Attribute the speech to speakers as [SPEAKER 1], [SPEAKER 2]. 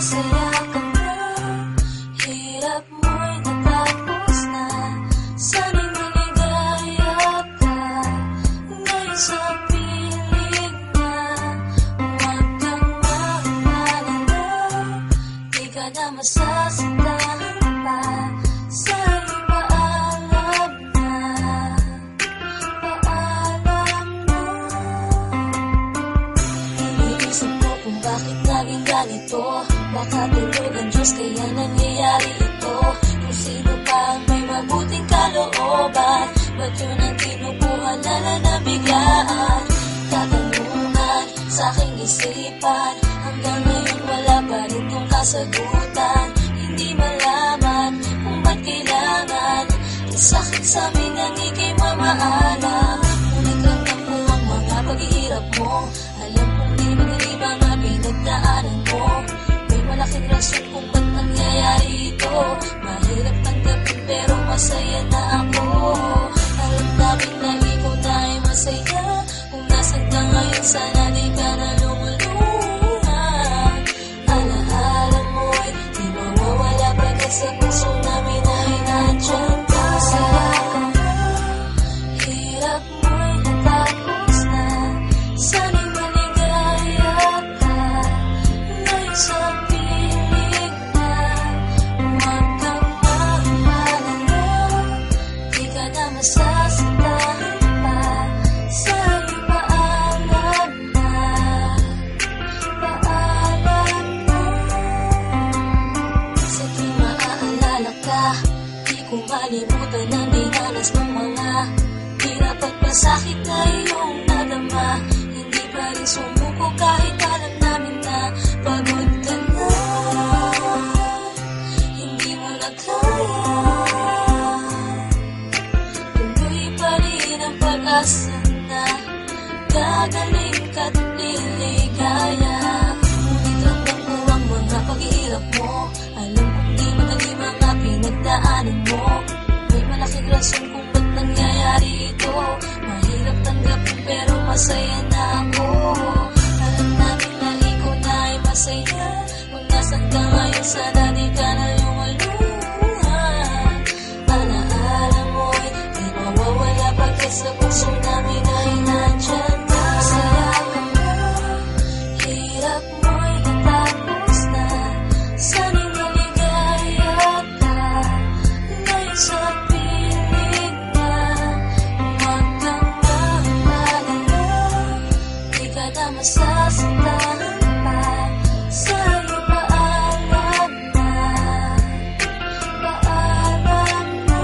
[SPEAKER 1] Masaya ka na, hirap mo'y natapos na. Sana'y maligaya ka ngayon sa piling na. Huwag kang mag-alala, di ka na masasaktan pa. Sa'yo paalam na, paalam na. Iniisip ko kung bakit naging ganito. Baka tulog ang Diyos kaya nangyayari ito. Kung sino pa ang may mabuting kalooban, ba't yun ang kinukuha na na biglaan? Katanungan sa aking isipan, hanggang ngayon wala pa rin tong kasagutan. Hindi malaman kung ba't kailangan isakit sa amin ang ikay mamaalam. Ngunit ramdam ko ang mga paghihirap mo. Alam kong di madali mga pinagdaanan mo. May malaking rason kung ba't nangyayari ito. Mahirap tanggapin pero masaya na ako. Alam namin na ikaw na ay masaya. Kung nasan ka ngayon sana di ka na lumulungan. Alaala mo'y di mawawala pagkat sa puso namin ay nandyan ka. Masaya ka na, hirap mo'y natapos na. Sana'y maligaya ka ngayon sa piling na. Huwag kang mag-alala, di ka na masasaktan pa. Sa'yo paalam na, paalam na. Sa tuwing maaalala ka, di ko malimutan ang dinanas mong mga hirap at pasakit na iyong nadama. Hindi pa rin sumuko kahit alam namin na pagod ka na. Hindi mo na kaya, tuloy pa rin ang pag-asa na gagaling ka't liligaya. Ngunit ramdam ko ang mga paghihirap mo. Alam kong di madali mga pinagdaanan mo. May malaking rason kung ba't nangyayari ito. Mahirap tanggapin pero masaya na ako. Alam namin na ikaw na ay masaya. Kung nasan ka ngayon sana di ka na lumulungan. Alaala mo'y di mawawala pagkat sa puso namin ay nandyan ka. Masaya ka na, hirap mo'y natapos na. Sana'y maligaya ka ngayon sa piling na. Huwag kang mag-alala, di ka na masasaktan pa. Sa'yo paalam na, paalam na. Paalam na.